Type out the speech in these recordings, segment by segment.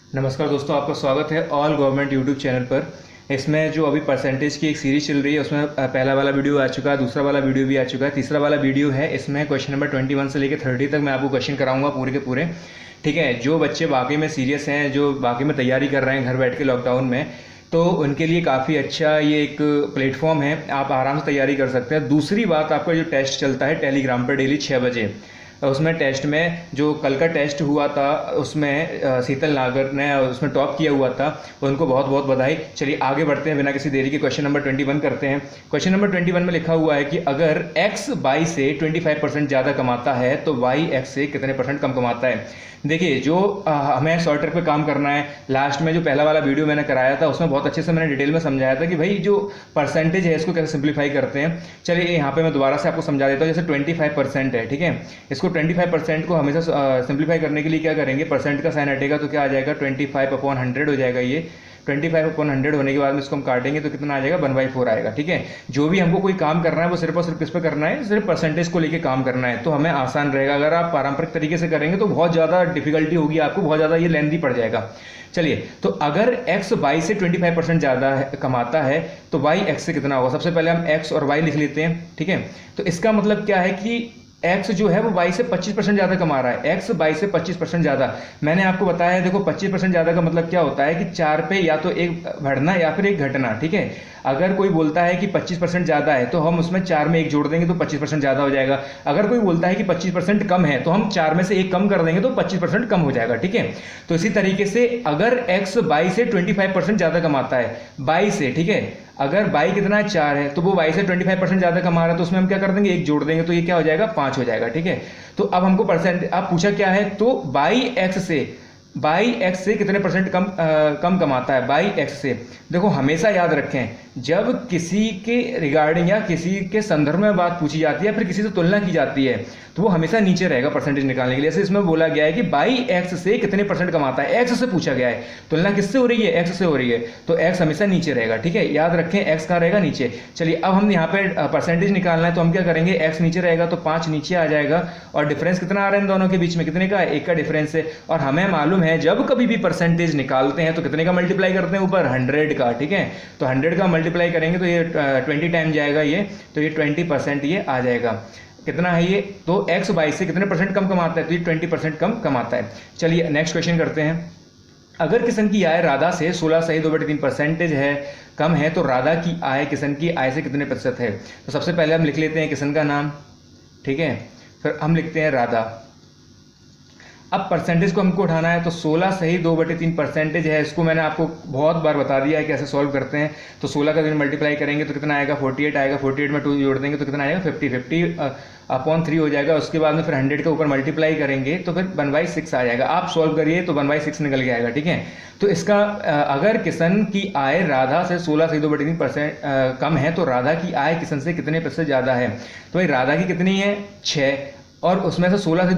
नमस्कार दोस्तों, आपका स्वागत है ऑल गवर्नमेंट यूट्यूब चैनल पर। इसमें जो अभी परसेंटेज की एक सीरीज चल रही है उसमें पहला वाला वीडियो आ चुका है, दूसरा वाला वीडियो भी आ चुका है, तीसरा वाला वीडियो है। इसमें क्वेश्चन नंबर 21 से लेकर 30 तक मैं आपको क्वेश्चन कराऊंगा पूरे के पूरे। ठीक है, जो बच्चे वाकई में सीरियस हैं, जो वाकई में तैयारी कर रहे हैं घर बैठ के लॉकडाउन में, तो उनके लिए काफ़ी अच्छा ये एक प्लेटफॉर्म है, आप आराम से तैयारी कर सकते हैं। दूसरी बात, आपका जो टेस्ट चलता है टेलीग्राम पर डेली 6 बजे, उसमें टेस्ट में जो कल का टेस्ट हुआ था उसमें शीतल नागर ने उसमें टॉप किया हुआ था, उनको बहुत बहुत बधाई। चलिए आगे बढ़ते हैं बिना किसी देरी के, क्वेश्चन नंबर 21 करते हैं। क्वेश्चन नंबर 21 में लिखा हुआ है कि अगर x y से 25% ज़्यादा कमाता है तो y x से कितने परसेंट कम कमाता है। देखिए, जो हमें सॉर्ट ट्रिक पे काम करना है, लास्ट में जो पहला वाला वीडियो मैंने कराया था उसमें बहुत अच्छे से मैंने डिटेल में समझाया था कि भाई जो परसेंटेज है इसको कैसे सिंप्लीफाई करते हैं। चलिए यहाँ पे मैं दोबारा से आपको समझा देता हूँ। जैसे 25% है, ठीक है, इसको 25% को हमेशा सिंप्लीफाई करने के लिए क्या करेंगे, परसेंट का साइन हटेगा तो क्या आ जाएगा, 25/100 हो जाएगा। ये 25/100 होने के बाद में इसको हम काटेंगे तो कितना आ जाएगा, 1/4 आएगा। ठीक है, जो भी हमको कोई काम करना है वो सिर्फ और सिर्फ किस पे करना है, सिर्फ परसेंटेज को लेके काम करना है, तो हमें आसान रहेगा। अगर आप पारंपरिक तरीके से करेंगे तो बहुत ज़्यादा डिफिकल्टी होगी आपको, बहुत ज़्यादा ये लेंथी पड़ जाएगा। चलिए, तो अगर x y से 25% ज़्यादा कमाता है तो y x से कितना होगा। सबसे पहले हम x और y लिख लेते हैं। ठीक है, तो इसका मतलब क्या है कि x जो है वो y से 25% ज़्यादा कमा रहा है। x y से 25% ज़्यादा, मैंने आपको बताया है। देखो 25% ज़्यादा का मतलब क्या होता है कि 4 पे या तो एक बढ़ना या फिर एक घटना। ठीक है, अगर कोई बोलता है कि 25% ज़्यादा है तो हम उसमें 4 में एक जोड़ देंगे तो 25% ज़्यादा हो जाएगा। अगर कोई बोलता है कि 25% कम है तो हम 4 में से एक कम कर देंगे तो 25% कम हो जाएगा। ठीक है, तो इसी तरीके से अगर x y से 25% ज़्यादा कमाता है, y से, ठीक है, अगर y कितना है, 4 है, तो वो y से 25% ज़्यादा कमा रहा है तो उसमें हम क्या कर देंगे, एक जोड़ देंगे तो ये क्या हो जाएगा, 5 हो जाएगा। ठीक है, तो अब हमको परसेंट आप पूछा क्या है, तो y x से कितने परसेंट कम कमाता है। y x से देखो, हमेशा याद रखें, जब किसी के रिगार्डिंग या किसी के संदर्भ में बात पूछी जाती है, फिर किसी से तुलना की जाती है, तो वो हमेशा नीचे रहेगा परसेंटेज निकालने के लिए। जैसे इसमें बोला गया है कि y x से कितने परसेंट कमाता है, x से पूछा गया है, तुलना किससे हो रही है, x से हो रही है, तो x हमेशा नीचे रहेगा। ठीक है, याद रखें x कहाँ रहेगा, नीचे। चलिए, अब हम यहाँ पे परसेंटेज निकालना है तो हम क्या करेंगे, x नीचे रहेगा तो 5 नीचे आ जाएगा, और डिफरेंस कितना आ रहा है इन दोनों के बीच में, कितने का, 1 का डिफरेंस है। और हमें मालूम है जब कभी भी परसेंटेज निकालते हैं तो कितने का मल्टीप्लाई करते हैं, ऊपर 100 का। ठीक है, तो 100 का मल्टीप्लाई करेंगे तो ये 20 टाइम जाएगा, ये तो ये 20% ये आ जाएगा। कितना है ये, तो x y से कितने परसेंट कम कमाता है, तो ये 20% कम कमाता है। चलिए नेक्स्ट क्वेश्चन करते हैं। अगर किशन की आय राधा से 16.2/3% है, कम है, तो राधा की आय किशन की आय से कितने प्रतिशत है। तो सबसे पहले हम लिख लेते हैं किशन का नाम, ठीक है, फिर हम लिखते हैं राधा। अब परसेंटेज को हमको उठाना है तो 16.2/3% है, इसको मैंने आपको बहुत बार बता दिया है कैसे सॉल्व करते हैं। तो 16 का दिन मल्टीप्लाई करेंगे तो कितना आएगा, 48 आएगा, 48 में 2 जोड़ देंगे तो कितना आएगा, 50/3 हो जाएगा। उसके बाद में फिर 100 के ऊपर मल्टीप्लाई करेंगे तो फिर 1/6 आ जाएगा। आप सॉल्व करिए तो 1/6 निकल के आएगा। ठीक है, तो इसका अगर किशन की आय राधा से 16.2/3% कम है तो राधा की आय किशन से कितने प्रतिशत ज़्यादा है। तो भाई राधा की कितनी है, 6, और उसमें से 16 से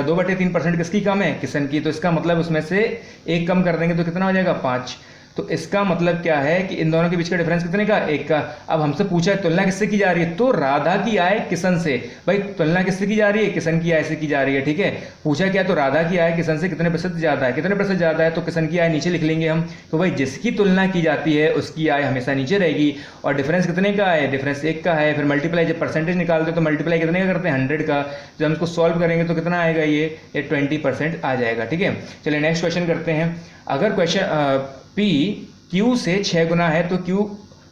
2/3% किसकी कम है, किशन की, तो इसका मतलब उसमें से एक कम कर देंगे तो कितना हो जाएगा, 5। तो इसका मतलब क्या है कि इन दोनों के बीच का डिफरेंस कितने का, 1 का। अब हमसे पूछा है तुलना किससे की जा रही है, तो राधा की आय किशन से। भाई तुलना किससे की जा रही है, किशन की आय से की जा रही है। ठीक है, पूछा क्या, तो राधा की आय किशन से कितने प्रतिशत ज़्यादा है, कितने प्रतिशत ज़्यादा है, तो किशन की आय नीचे लिख लेंगे हम। तो भाई जिसकी तुलना की जाती है उसकी आय हमेशा नीचे रहेगी, और डिफरेंस कितने का है, डिफरेंस 1 का है। फिर मल्टीप्लाई, जब परसेंटेज निकालते हैं तो मल्टीप्लाई कितने का करते हैं, 100 का। जब हम इसको सॉल्व करेंगे तो कितना आएगा, ये 20% आ जाएगा। ठीक है, चलिए नेक्स्ट क्वेश्चन करते हैं। अगर क्वेश्चन P Q से 6 गुना है तो Q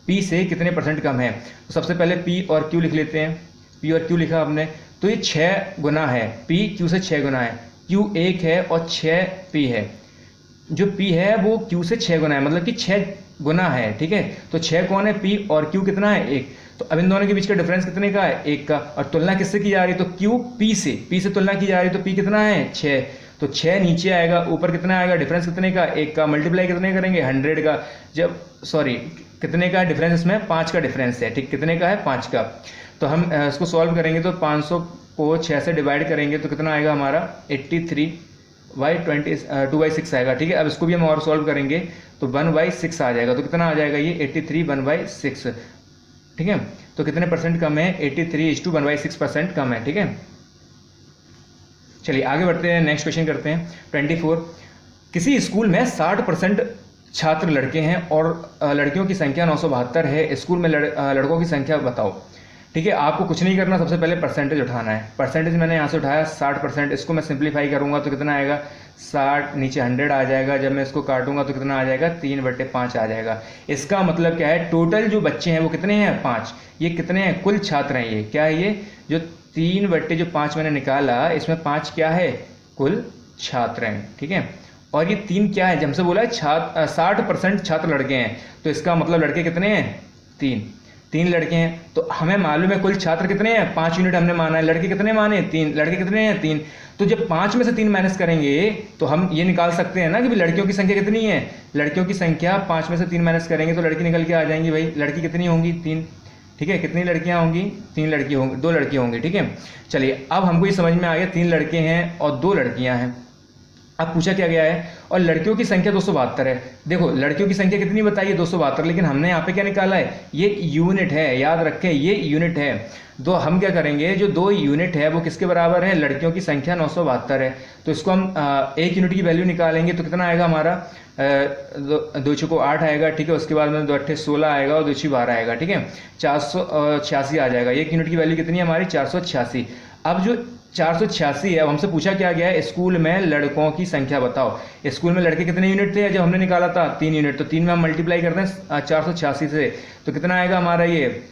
P से कितने परसेंट कम है। तो सबसे पहले P और Q लिख लेते हैं। P और Q लिखा आपने, तो ये 6 गुना है, P Q से 6 गुना है, Q 1 है और 6 P है। जो P है वो Q से 6 गुना है, मतलब कि 6 गुना है। ठीक है, तो 6 कौन है, P, और Q कितना है, 1। तो अब इन दोनों के बीच का डिफरेंस कितने का है, 1 का। और तुलना किससे की जा रही है, तो Q P से तुलना की जा रही है, तो P कितना है, 6। तो 6 नीचे आएगा, ऊपर कितना आएगा, डिफरेंस कितने का, 1 का। मल्टीप्लाई कितने करेंगे, 100 का। जब कितने का डिफरेंस, इसमें 5 का डिफरेंस है। ठीक, कितने का है, 5 का। तो हम इसको सॉल्व करेंगे तो 500 को 6 से डिवाइड करेंगे तो कितना आएगा हमारा, 83/2/6 आएगा। ठीक है, अब इसको भी हम और सॉल्व करेंगे तो 1/6 आ जाएगा। तो कितना आ जाएगा, ये 83 1/6। ठीक है, तो कितने परसेंट कम है, 83:1/6% कम है। ठीक है, चलिए आगे बढ़ते हैं, नेक्स्ट क्वेश्चन करते हैं 24। किसी स्कूल में 60% छात्र लड़के हैं और लड़कियों की संख्या 972 है, स्कूल में लड़कों की संख्या बताओ। ठीक है, आपको कुछ नहीं करना, सबसे पहले परसेंटेज उठाना है। परसेंटेज मैंने यहाँ से उठाया 60%, इसको मैं सिंप्लीफाई करूँगा तो कितना आएगा 60, नीचे 100 आ जाएगा। जब मैं इसको काटूंगा तो कितना आ जाएगा 3/5 आ जाएगा। इसका मतलब क्या है, टोटल जो बच्चे हैं वो कितने हैं 5। ये कितने हैं कुल छात्र हैं, ये क्या है, ये जो 3/5 मैंने निकाला, इसमें 5 क्या है कुल छात्र हैं। ठीक है, और ये 3 क्या है, जब हमसे बोला है 60% छात्र लड़के हैं, तो इसका मतलब लड़के कितने हैं 3 लड़के हैं। तो हमें मालूम है कुल छात्र कितने हैं 5 यूनिट हमने माना है, लड़के कितने माने 3, लड़के कितने हैं 3। तो जब 5 में से 3 माइनस करेंगे तो हम ये निकाल सकते हैं ना कि लड़कियों की संख्या कितनी है। लड़कियों की संख्या 5 में से 3 माइनस करेंगे तो लड़की निकल के आ जाएंगी भाई। लड़की कितनी होंगी 3। ठीक है, कितनी लड़कियां होंगी 3 लड़की होंगी, 2 लड़की होंगी। ठीक है, चलिए अब हमको ये समझ में आ गया 3 लड़के हैं और 2 लड़कियां हैं। अब पूछा क्या गया है, और लड़कियों की संख्या 272 है। देखो लड़कियों की संख्या कितनी बताइए 272, लेकिन हमने यहाँ पे क्या निकाला है, ये यूनिट है, याद रखें ये यूनिट है। तो हम क्या करेंगे, जो 2 यूनिट है वो किसके बराबर है, लड़कियों की संख्या 972 है। तो इसको हम 1 यूनिट की वैल्यू निकालेंगे तो कितना आएगा हमारा 2 चौको 8 आएगा। ठीक है, उसके बाद में 2 8 16 आएगा और 2 6 12 आएगा। ठीक है, 486 आ जाएगा। 1 यूनिट की वैल्यू कितनी है हमारी 486। अब जो 486 है, अब हमसे पूछा क्या गया है, स्कूल में लड़कों की संख्या बताओ। स्कूल में लड़के कितने यूनिट थे जब हमने निकाला था 3 यूनिट, तो 3 में हम मल्टीप्लाई करते हैं 486 से, तो कितना आएगा हमारा ये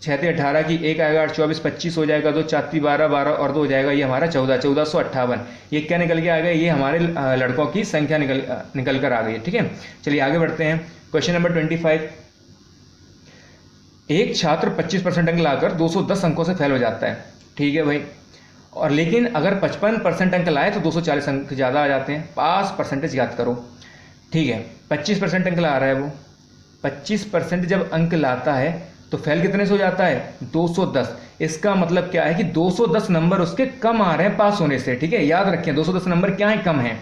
6 × 18 की 1 आएगा 8 24 25 हो जाएगा, 2 4 12 12 और 2 हो जाएगा, ये हमारा 1458। ये क्या निकल के आ गया, ये हमारे लड़कों की संख्या निकल कर आ गई है। ठीक है, चलिए आगे बढ़ते हैं। Question number 25। एक छात्र 25% अंक लाकर 210 अंकों से फेल हो जाता है। ठीक है भाई, और लेकिन अगर 55% अंक लाए तो 240 अंक ज़्यादा आ जाते हैं। पास परसेंटेज याद करो। ठीक है, 25% अंक ला रहा है वो, 25% जब अंक लाता है तो फेल कितने से हो जाता है 210। इसका मतलब क्या है कि 210 नंबर उसके कम आ रहे हैं पास होने से। ठीक है, याद रखें 210 नंबर क्या है, कम है।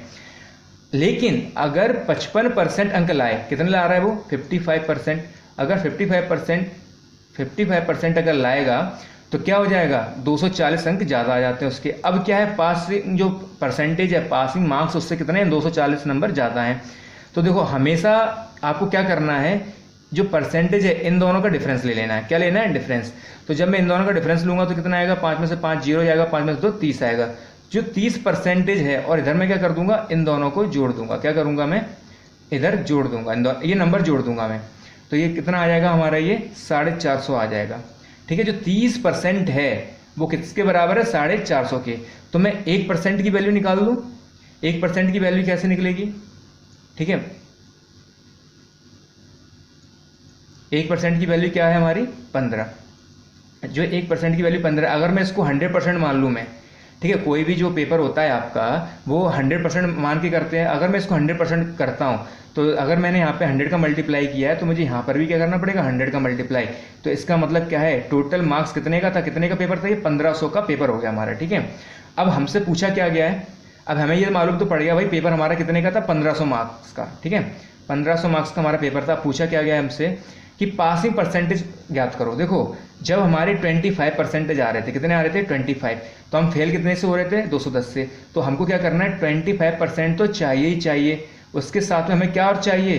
लेकिन अगर 55% अंक लाए, कितने ला रहा है वो 55%। अगर 55% अगर लाएगा तो क्या हो जाएगा 240 अंक ज़्यादा आ जाते हैं उसके। अब क्या है, पासिंग जो परसेंटेज है, पासिंग मार्क्स उससे कितने हैं 240 नंबर ज़्यादा हैं। तो देखो हमेशा आपको क्या करना है, जो परसेंटेज है इन दोनों का डिफरेंस ले लेना है। क्या लेना है, डिफरेंस। तो जब मैं इन दोनों का डिफरेंस लूंगा तो कितना आएगा, 5 में से 5 0 जाएगा, 5 में से 2 30 आएगा। जो 30% है, और इधर मैं क्या कर दूंगा, इन दोनों को जोड़ दूंगा। क्या करूंगा मैं, इधर जोड़ दूंगा, ये नंबर जोड़ दूंगा मैं। तो ये कितना आ जाएगा हमारा, ये 450 आ जाएगा। ठीक है, जो 30% है वो किसके बराबर है 450 के। तो मैं 1% की वैल्यू निकाल लूँ। 1% की वैल्यू कैसे निकलेगी, ठीक है, 1% की वैल्यू क्या है हमारी 15। जो 1% की वैल्यू 15, अगर मैं इसको 100% मान लूँ मैं, ठीक है, कोई भी जो पेपर होता है आपका वो 100% मान के करते हैं। अगर मैं इसको 100% करता हूँ तो अगर मैंने यहाँ पे 100 का मल्टीप्लाई किया है तो मुझे यहाँ पर भी क्या करना पड़ेगा 100 का मल्टीप्लाई। तो इसका मतलब क्या है, टोटल मार्क्स कितने का था, कितने का पेपर था, ये 1500 का पेपर हो गया हमारा। ठीक है, अब हमसे पूछा क्या गया है, अब हमें ये मालूम तो पड़ गया भाई पेपर हमारा कितने का था 1500 मार्क्स का। ठीक है, 1500 मार्क्स का हमारा पेपर था। पूछा क्या गया हमसे कि पासिंग परसेंटेज ज्ञात करो। देखो जब हमारे 25% आ रहे थे, कितने आ रहे थे 25, तो हम फेल कितने से हो रहे थे 210 से। तो हमको क्या करना है 25% तो चाहिए ही चाहिए, उसके साथ में हमें क्या और चाहिए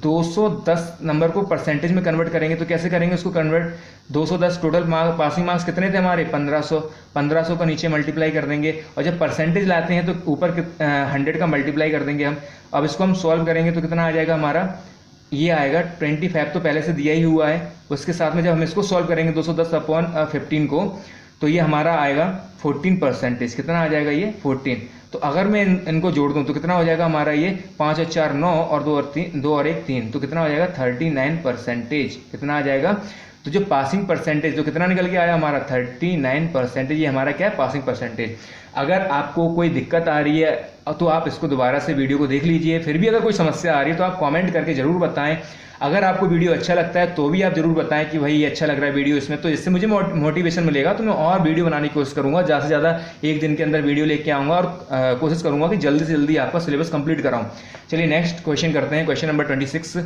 210 नंबर को परसेंटेज में कन्वर्ट करेंगे। तो कैसे करेंगे उसको कन्वर्ट, 210 टोटल पासिंग मार्क्स कितने थे हमारे 1500 का नीचे मल्टीप्लाई कर देंगे, और जब परसेंटेज लाते हैं तो ऊपर 100 का मल्टीप्लाई कर देंगे हम। अब इसको हम सॉल्व करेंगे तो कितना आ जाएगा हमारा, ये आएगा 25 तो पहले से दिया ही हुआ है, उसके साथ में जब हम इसको सॉल्व करेंगे 210/15 को, तो ये हमारा आएगा 14%। कितना आ जाएगा ये 14। तो अगर मैं इनको जोड़ दूं तो कितना हो जाएगा हमारा ये 5 और 4 9 और 2 और 1 3, तो कितना हो जाएगा 39%। कितना आ जाएगा, तो जो पासिंग परसेंटेज जो कितना निकल के आया हमारा 39%, ये हमारा क्या है पासिंग परसेंटेज। अगर आपको कोई दिक्कत आ रही है तो आप इसको दोबारा से वीडियो को देख लीजिए। फिर भी अगर कोई समस्या आ रही है तो आप कमेंट करके ज़रूर बताएं। अगर आपको वीडियो अच्छा लगता है तो भी आप ज़रूर बताएं कि भाई ये अच्छा लग रहा है वीडियो इसमें, तो इससे मुझे मोटिवेशन मिलेगा, तो मैं और वीडियो बनाने की कोशिश करूँगा। ज़्यादा से ज़्यादा एक दिन के अंदर वीडियो लेके आऊँगा और कोशिश करूँगा कि जल्दी से जल्दी आपका सिलेबस कंप्लीट कराऊँ। चलिए नेक्स्ट क्वेश्चन करते हैं, क्वेश्चन नंबर 26।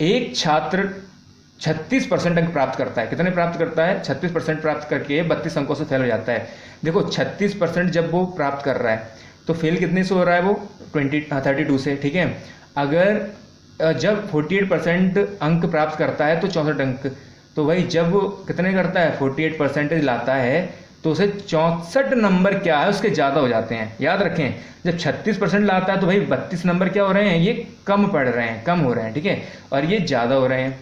एक छात्र 36% अंक प्राप्त करता है। कितने प्राप्त करता है 36% प्राप्त करके 32 अंकों से फेल हो जाता है। देखो 36% जब वो प्राप्त कर रहा है तो फेल कितने से हो रहा है वो 32 से, ठीक है। अगर जब 48% अंक प्राप्त करता है तो 64 अंक, तो भाई जब वो कितने करता है 48% लाता है तो उसे 64 नंबर क्या है उसके ज़्यादा हो जाते हैं। याद रखें, जब 36% लाता है तो भाई 32 नंबर क्या हो रहे हैं, ये कम पड़ रहे हैं, कम हो रहे हैं, ठीक है, और ये ज़्यादा हो रहे हैं।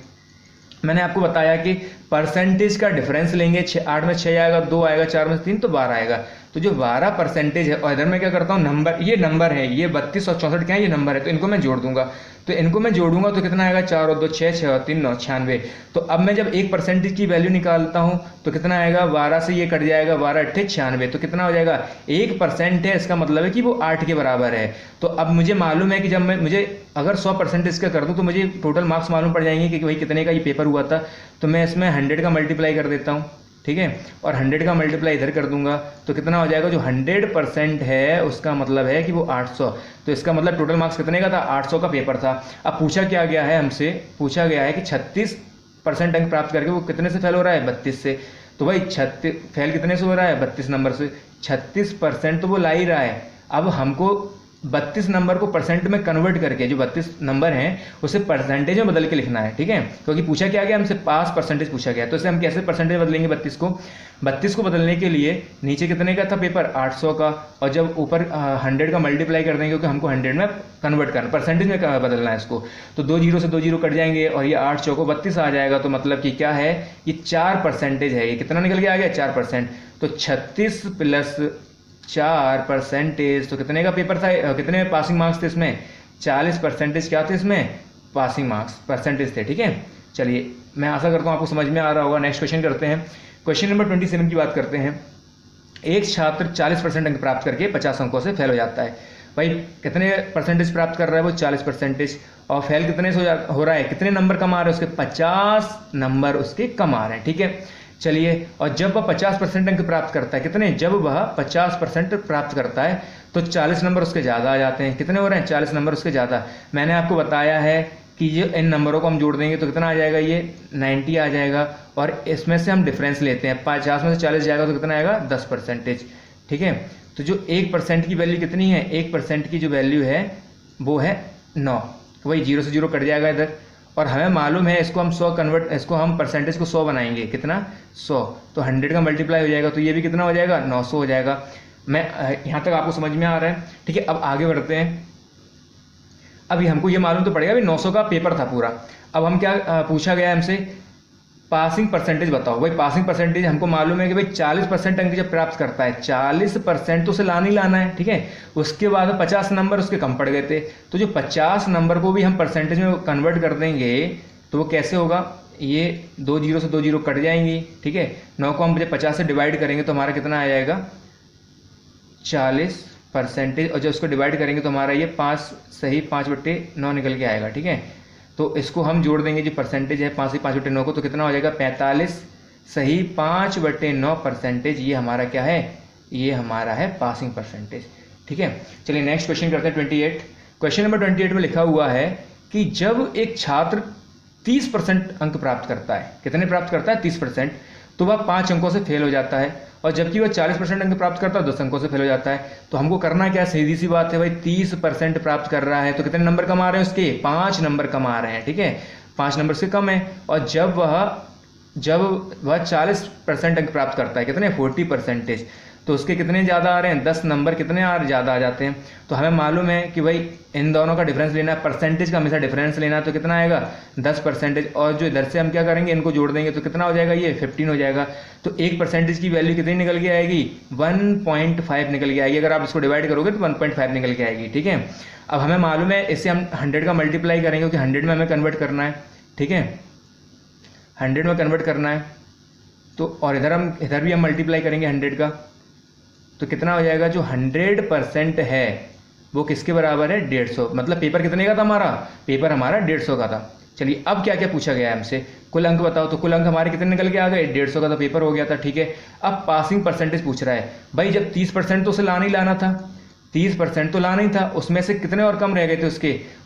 मैंने आपको बताया कि परसेंटेज का डिफरेंस लेंगे, 8 में 6 आएगा, 2 आएगा, 4 में 3 तो 12 आएगा। तो जो 12% है, और इधर मैं क्या करता हूँ नंबर, ये नंबर है, ये 32 और 64 क्या है, ये नंबर है, तो इनको मैं जोड़ दूंगा। तो इनको मैं जोड़ूंगा तो कितना आएगा, 4 और 2 6, 6 और 3 9, 96। तो अब मैं जब 1% की वैल्यू निकालता हूँ तो कितना आएगा, 12 से ये कट जाएगा, 12 8 96, तो कितना हो जाएगा 1% है, इसका मतलब है कि वो 8 के बराबर है। तो अब मुझे मालूम है कि जब मुझे अगर 100% इसका कर दूँ तो मुझे टोटल मार्क्स मालूम पड़ जाएंगे कि भाई कितने का ये पेपर हुआ था। तो मैं इसमें 100 का मल्टीप्लाई कर देता हूँ, ठीक है, और 100 का मल्टीप्लाई इधर कर दूंगा तो कितना हो जाएगा, जो 100% है उसका मतलब है कि वो 800। तो इसका मतलब टोटल मार्क्स कितने का था, 800 का पेपर था। अब पूछा क्या गया है, हमसे पूछा गया है कि 36% अंक प्राप्त करके वो कितने से फेल हो रहा है, 32 से। तो भाई 36 फेल कितने से हो रहा है, 32 नंबर से। 36% तो वो ला ही रहा है। अब हमको 32 नंबर को परसेंट में कन्वर्ट करके, जो 32 नंबर हैं उसे परसेंटेज में बदल के लिखना है, ठीक है, क्योंकि पूछा क्या गया हमसे, पास परसेंटेज पूछा गया। तो इसे हम कैसे परसेंटेज बदलेंगे, 32 को बदलने के लिए नीचे कितने का था पेपर, 800 का, और जब ऊपर 100 का मल्टीप्लाई कर देंगे क्योंकि हमको 100 में कन्वर्ट करना, परसेंटेज में बदलना है इसको। तो 2 जीरो से 2 जीरो कट जाएंगे और ये 8 चौको 32 आ जाएगा। तो मतलब कि क्या है, ये 4% है, ये कितना निकल के आ गया, 4%। तो 36 प्लस 4%, तो कितने का पेपर था, कितने पासिंग मार्क्स थे इसमें, 40% क्या थे इसमें, पासिंग मार्क्स परसेंटेज थे, ठीक है। चलिए, मैं आशा करता हूँ आपको समझ में आ रहा होगा। नेक्स्ट क्वेश्चन करते हैं। क्वेश्चन नंबर 27 की बात करते हैं। एक छात्र 40% अंक प्राप्त करके 50 अंकों से फेल हो जाता है। भाई कितने परसेंटेज प्राप्त कर रहा है वो, 40%, और फेल कितने से हो रहा है, कितने नंबर कम आ रहे हैं उसके, 50 नंबर उसके कम आ रहे हैं, ठीक है। चलिए, और जब वह 50% अंक प्राप्त करता है, कितने, जब वह 50% प्राप्त करता है तो 40 नंबर उसके ज़्यादा आ जाते हैं। कितने हो रहे हैं, 40 नंबर उसके ज़्यादा। मैंने आपको बताया है कि ये इन नंबरों को हम जोड़ देंगे तो कितना आ जाएगा, ये 90 आ जाएगा, और इसमें से हम डिफरेंस लेते हैं, 50 में से 40 जाएगा तो कितना आएगा, 10%, ठीक है। तो जो 1% की वैल्यू कितनी है, 1% की जो वैल्यू है वो है 9, वही 0 से 0 कट जाएगा इधर, और हमें मालूम है इसको हम 100 इसको हम परसेंटेज को 100 बनाएंगे, कितना 100, तो 100 का मल्टीप्लाई हो जाएगा, तो ये भी कितना हो जाएगा, 900 हो जाएगा। मैं यहाँ तक आपको समझ में आ रहा है, ठीक है। अब आगे बढ़ते हैं। अभी हमको ये मालूम तो पड़ेगा, अभी 900 का पेपर था पूरा। अब हम क्या पूछा गया हमसे, पासिंग परसेंटेज बताओ। भाई पासिंग परसेंटेज हमको मालूम है कि भाई 40% अंक जब प्राप्त करता है, 40% तो उसे लाना ही लाना है, ठीक है। उसके बाद 50 नंबर उसके कम पड़ गए थे, तो जो 50 नंबर को भी हम परसेंटेज में कन्वर्ट कर देंगे तो वो कैसे होगा, ये 2 जीरो से 2 जीरो कट जाएंगी, ठीक है। 9 को हम जब 50 से डिवाइड करेंगे तो हमारा कितना आ जाएगा, 40%, और जब उसको डिवाइड करेंगे तो हमारा ये 5 सही 5/9 निकल के आएगा, ठीक है। तो इसको हम जोड़ देंगे, जो परसेंटेज है 5 से 5/9 को, तो कितना हो जाएगा, 45 सही 5/9%। ये हमारा क्या है, ये हमारा है पासिंग परसेंटेज, ठीक है। चलिए नेक्स्ट क्वेश्चन करते हैं 28। क्वेश्चन नंबर 28 में लिखा हुआ है कि जब एक छात्र 30% अंक प्राप्त करता है, कितने प्राप्त करता है, 30%, तो वह 5 अंकों से फेल हो जाता है, और जबकि वह 40% अंक प्राप्त करता है 10 अंकों से फेल हो जाता है। तो हमको करना क्या है, सीधी सी बात है भाई, 30% प्राप्त कर रहा है तो कितने नंबर कम आ रहे हैं उसके, 5 नंबर कम आ रहे हैं, ठीक है, 5 नंबर से कम है। और जब वह 40% अंक प्राप्त करता है, कितने, 40%, तो उसके कितने ज़्यादा आ रहे हैं, 10 नंबर कितने ज़्यादा आ जाते हैं। तो हमें मालूम है कि भाई इन दोनों का डिफरेंस लेना है, परसेंटेज का हमेशा डिफरेंस लेना है, तो कितना आएगा, 10%, और जो इधर से हम क्या करेंगे, इनको जोड़ देंगे तो कितना हो जाएगा, ये 15 हो जाएगा। तो 1% की वैल्यू कितनी निकल के आएगी, 1.5 निकल के आएगी। अगर आप इसको डिवाइड करोगे तो 1.5 निकल के आएगी, ठीक है। अब हमें मालूम है इससे हम 100 का मल्टीप्लाई करेंगे क्योंकि 100 में हमें कन्वर्ट करना है, ठीक है, 100 में कन्वर्ट करना है। तो और इधर भी हम मल्टीप्लाई करेंगे 100 का, तो कितना हो जाएगा, जो 100% है वो किसके बराबर है, 150। मतलब पेपर कितने का था हमारा, पेपर हमारा 150 का था। चलिए अब क्या क्या पूछा गया है हमसे, कुल अंक बताओ। तो कुल अंक हमारे कितने निकल के आ गए, 150 का तो पेपर हो गया था, ठीक है। अब पासिंग परसेंटेज पूछ रहा है। भाई जब 30% तो उसे लाना ही लाना था, 30% तो लाना ही था, उसमें से कितने और कम रह गए थे,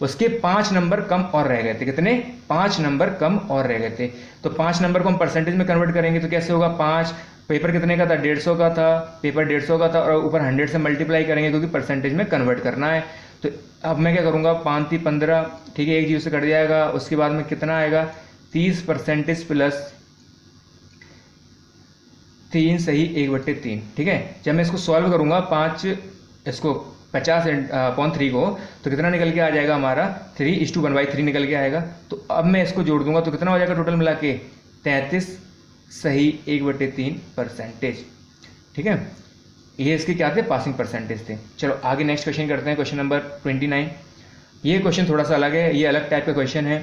उसके 5 नंबर कम और रह गए थे। कितने? 5 नंबर कम और रह गए थे। तो 5 नंबर को हम परसेंटेज में कन्वर्ट करेंगे तो कैसे होगा? 5 पेपर कितने का था? 150 का था, पेपर 150 का था, और ऊपर 100 से मल्टीप्लाई करेंगे क्योंकि परसेंटेज में कन्वर्ट करना है। तो अब मैं क्या करूँगा? 5 3 15, ठीक है, एक जीरो से कट जाएगा। उसके बाद में कितना आएगा? 30% प्लस 3 सही 1/3, ठीक है। जब मैं इसको सॉल्व करूँगा 5 इसको 50/3 को, तो कितना निकल के आ जाएगा हमारा? 3:1/3 निकल के आएगा। तो अब मैं इसको जोड़ दूंगा तो कितना हो जाएगा टोटल मिला के? 33 सही 1/3%, ठीक है। ये इसके क्या थे? पासिंग परसेंटेज थे। चलो आगे नेक्स्ट क्वेश्चन करते हैं, क्वेश्चन नंबर 29। ये क्वेश्चन थोड़ा सा अलग है, ये अलग टाइप का क्वेश्चन है।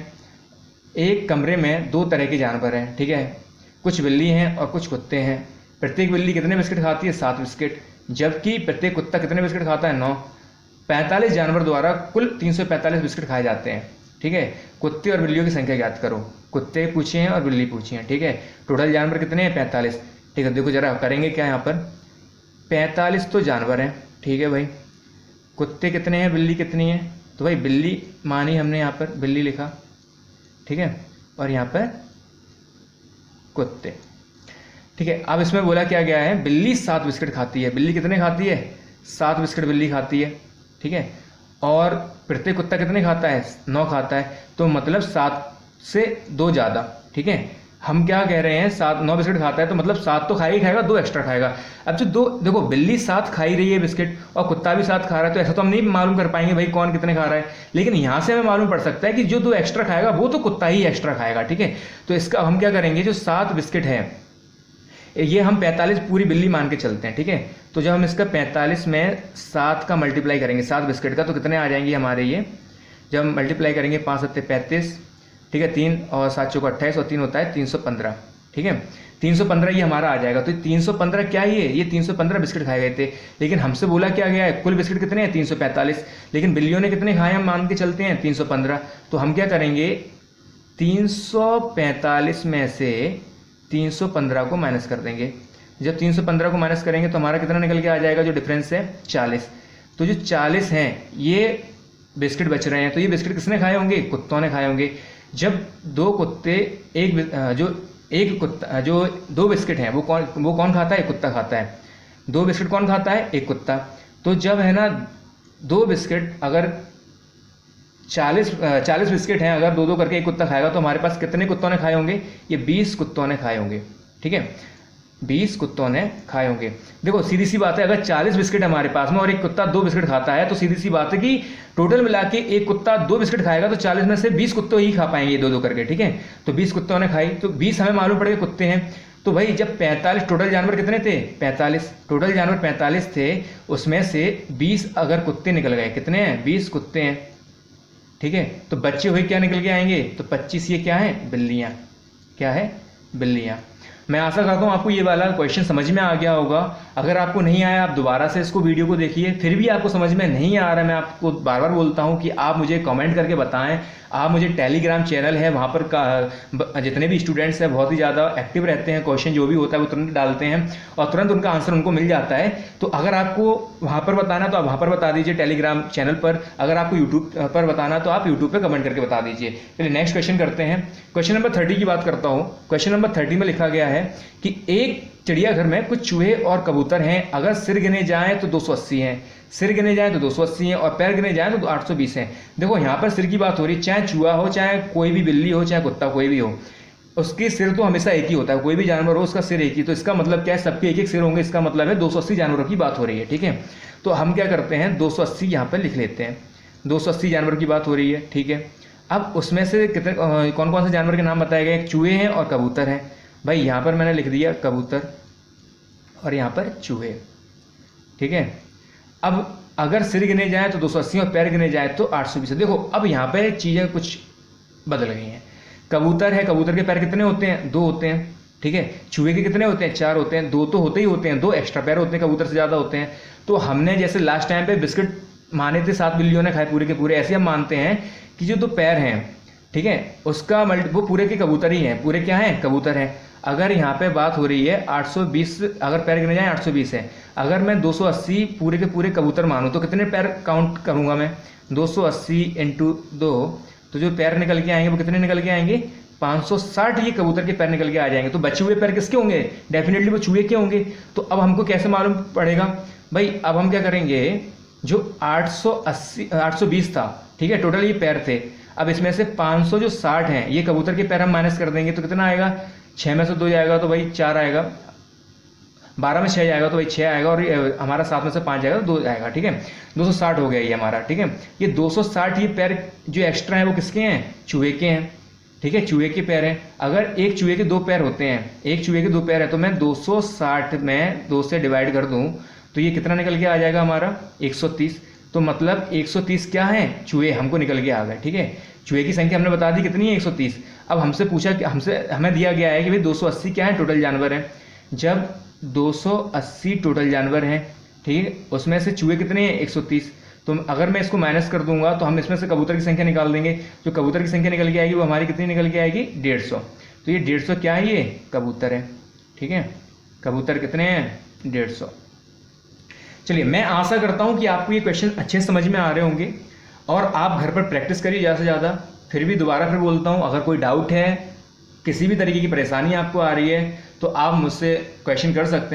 एक कमरे में 2 तरह के जानवर हैं, ठीक है, कुछ बिल्ली हैं और कुछ कुत्ते हैं। प्रत्येक बिल्ली कितने बिस्किट खाती है? 7 बिस्किट, जबकि प्रत्येक कुत्ता कितने बिस्किट खाता है? 9। 45 जानवर द्वारा कुल 345 बिस्किट खाए जाते हैं, ठीक है। कुत्ते और बिल्लियों की संख्या ज्ञात करो। कुत्ते पूछे हैं और बिल्ली पूछी हैं, ठीक है। टोटल जानवर कितने हैं? 45, ठीक है। देखो जरा करेंगे क्या यहाँ पर? 45 तो जानवर हैं, ठीक है भाई। कुत्ते कितने हैं? बिल्ली कितनी है? तो भाई बिल्ली मानी हमने, यहाँ पर बिल्ली लिखा, ठीक है, और यहाँ पर कुत्ते, ठीक है। अब इसमें बोला क्या गया है? बिल्ली 7 बिस्किट खाती है। बिल्ली कितने खाती है? 7 बिस्किट बिल्ली खाती है, ठीक है। और प्रत्येक कुत्ता कितने खाता है? 9 खाता है। तो मतलब 7 से 2 ज़्यादा, ठीक है। हम क्या कह रहे हैं? 9 बिस्किट खाता है तो मतलब 7 तो खा ही खाएगा, 2 एक्स्ट्रा खाएगा। अब जो 2, देखो बिल्ली 7 खा ही रही है बिस्किट और कुत्ता भी 7 खा रहा है, तो ऐसा तो हम नहीं मालूम कर पाएंगे भाई कौन कितने खा रहा है। लेकिन यहाँ से हमें मालूम पड़ सकता है कि जो 2 एक्स्ट्रा खाएगा वो तो कुत्ता ही एक्स्ट्रा खाएगा, ठीक है। तो इसका हम क्या करेंगे? जो 7 बिस्किट है, ये हम 45 पूरी बिल्ली मान के चलते हैं, ठीक है। तो जब हम इसका 45 में 7 का मल्टीप्लाई करेंगे, 7 बिस्किट का, तो कितने आ जाएंगे हमारे ये? जब हम मल्टीप्लाई करेंगे 5 7 35, ठीक है, 3 और 7 चौको 28 और 3 होता है 315, ठीक है। 315 ये हमारा आ जाएगा। तो 315 क्या ही है? ये 315 बिस्किट खाए गए थे। लेकिन हमसे बोला क्या गया है? कुल बिस्किट कितने हैं? 345। लेकिन बिल्लियों ने कितने खाए हम मान के चलते हैं? 315। तो हम क्या करेंगे? 345 में से 315 को माइनस कर देंगे। जब 315 को माइनस करेंगे तो हमारा कितना निकल के आ जाएगा? जो डिफरेंस है 40। तो जो 40 हैं ये बिस्किट बच रहे हैं, तो ये बिस्किट किसने खाए होंगे? कुत्तों ने खाए होंगे। जब 2 कुत्ते जो 2 बिस्किट हैं वो कौन खाता है? कुत्ता खाता है। 2 बिस्किट कौन खाता है? एक कुत्ता। तो जब है ना 2 बिस्किट, अगर 40 बिस्किट हैं, अगर 2 करके एक कुत्ता खाएगा तो हमारे पास कितने कुत्तों ने खाए होंगे? ये 20 कुत्तों ने खाए होंगे, ठीक है। 20 कुत्तों ने खाए होंगे। देखो सीधी सी बात है, अगर 40 बिस्किट हमारे पास में और एक कुत्ता 2 बिस्किट खाता है तो सीधी सी बात है कि टोटल मिला के एक कुत्ता 2 बिस्किट खाएगा तो 40 में से 20 कुत्ते ही खा पाएंगे 2 करके, ठीक है। तो 20 कुत्तों ने खाई, तो 20 हमें मालूम पड़ गए कुत्ते हैं। तो भाई जब 45 टोटल जानवर कितने थे? 45 टोटल जानवर 45 थे, उसमें से 20 अगर कुत्ते निकल गए, कितने हैं? 20 कुत्ते हैं, ठीक है। तो बच्चे हुए क्या निकल के आएंगे? तो 25 ये क्या है? बिल्लियाँ। क्या है? बिल्लियाँ। मैं आशा करता हूँ आपको ये वाला क्वेश्चन समझ में आ गया होगा। अगर आपको नहीं आया आप दोबारा से इसको वीडियो को देखिए, फिर भी आपको समझ में नहीं आ रहा है, मैं आपको बार बार बोलता हूँ कि आप मुझे कमेंट करके बताएं। आप मुझे टेलीग्राम चैनल है, वहाँ पर जितने भी स्टूडेंट्स हैं बहुत ही ज़्यादा एक्टिव रहते हैं, क्वेश्चन जो भी होता है वो तुरंत डालते हैं और तुरंत उनका आंसर उनको मिल जाता है। तो अगर आपको वहाँ पर बताना तो आप वहाँ पर बता दीजिए टेलीग्राम चैनल पर, अगर आपको यूट्यूब पर बताना तो आप यूट्यूब पर कमेंट करके बता दीजिए। चलिए नेक्स्ट क्वेश्चन करते हैं। क्वेश्चन नंबर 30 की बात करता हूँ। क्वेश्चन नंबर 30 में लिखा गया है कि एक चिड़ियाघर में कुछ चूहे और कबूतर हैं, अगर सिर गिने जाएं तो 280 हैं, सिर गिने जाएं तो 280 हैं और पैर गिने जाएं तो 820 हैं। देखो यहाँ पर सिर की बात हो रही है, चाहे चूहा हो, चाहे कोई भी बिल्ली हो, चाहे कुत्ता कोई भी हो, उसकी सिर तो हमेशा एक ही होता है। कोई भी जानवर हो उसका सिर एक ही, तो इसका मतलब क्या है? सबके एक एक सिर होंगे, इसका मतलब है 280 जानवरों की बात हो रही है, ठीक है। तो हम क्या करते हैं? 280 यहाँ पर लिख लेते हैं। 280 जानवर की बात हो रही है, ठीक है। अब उसमें से कितने कौन कौन से जानवर के नाम बताए गए? चूहे हैं और कबूतर हैं। भाई यहाँ पर मैंने लिख दिया कबूतर और यहाँ पर चूहे, ठीक है। अब अगर सिर गिने जाए तो 280 और पैर गिने जाए तो 820। देखो अब यहाँ पे चीज़ें कुछ बदल गई हैं। कबूतर है, कबूतर के पैर कितने होते हैं? 2 होते हैं, ठीक है। चूहे के कितने होते हैं? 4 होते हैं। 2 तो होते ही होते हैं, 2 एक्स्ट्रा पैर होते हैं, कबूतर से ज़्यादा होते हैं। तो हमने जैसे लास्ट टाइम पे बिस्किट माने थे 7 बिल्लियों ने खाए पूरे के पूरे, ऐसे हम मानते हैं कि जो 2 पैर हैं, ठीक है, उसका वो पूरे के कबूतर ही हैं, पूरे क्या हैं? कबूतर हैं। अगर यहाँ पे बात हो रही है 820, अगर पैर गिने जाए 820 है, अगर मैं 280 पूरे के पूरे कबूतर मानूँ तो कितने पैर काउंट करूँगा मैं? 280 इंटू 2, तो जो पैर निकल के आएंगे वो कितने निकल के आएंगे? 560 ये कबूतर के पैर निकल के आ जाएंगे। तो बचे हुए पैर किसके होंगे? डेफिनेटली वो चूहे के होंगे। तो अब हमको कैसे मालूम पड़ेगा भाई? अब हम क्या करेंगे, जो 820 था, ठीक है, टोटल ये पैर थे, अब इसमें से 500 जो 60 हैं ये कबूतर के पैर हम माइनस कर देंगे, तो कितना आएगा? 6 में से 2 जाएगा तो भाई 4 आएगा, 12 में 6 जाएगा तो भाई 6 आएगा, और हमारा 7 में से 5 जाएगा तो 2 आएगा, ठीक है। 260 हो गया ये हमारा, ठीक है। ये 260 ये पैर जो एक्स्ट्रा है वो किसके हैं? चूहे के हैं, ठीक है, चूहे के पैर हैं। अगर एक चूहे के 2 पैर होते हैं, एक चूहे के 2 पैर है, तो मैं 260 में 2 से डिवाइड कर दूं तो ये कितना निकल के आ जाएगा हमारा? 130। तो मतलब 130 क्या है? चूहे हमको निकल के आ गए, ठीक है। चूहे की संख्या हमने बता दी कितनी है? 130। अब हमसे पूछा कि हमें दिया गया है कि भाई 280 क्या है? टोटल जानवर हैं। जब 280 टोटल जानवर हैं, ठीक है, उसमें से चूहे कितने हैं? 130। तो अगर मैं इसको माइनस कर दूंगा तो हम इसमें से कबूतर की संख्या निकाल देंगे। जो कबूतर की संख्या निकल के आएगी वो हमारी कितनी निकल के आएगी? 150। तो ये 150 क्या है? ये कबूतर है, ठीक है। कबूतर कितने हैं? 150। चलिए, मैं आशा करता हूं कि आपको ये क्वेश्चन अच्छे समझ में आ रहे होंगे और आप घर पर प्रैक्टिस करिए ज़्यादा से ज़्यादा। फिर भी दोबारा फिर बोलता हूं, अगर कोई डाउट है, किसी भी तरीके की परेशानी आपको आ रही है, तो आप मुझसे क्वेश्चन कर सकते हैं।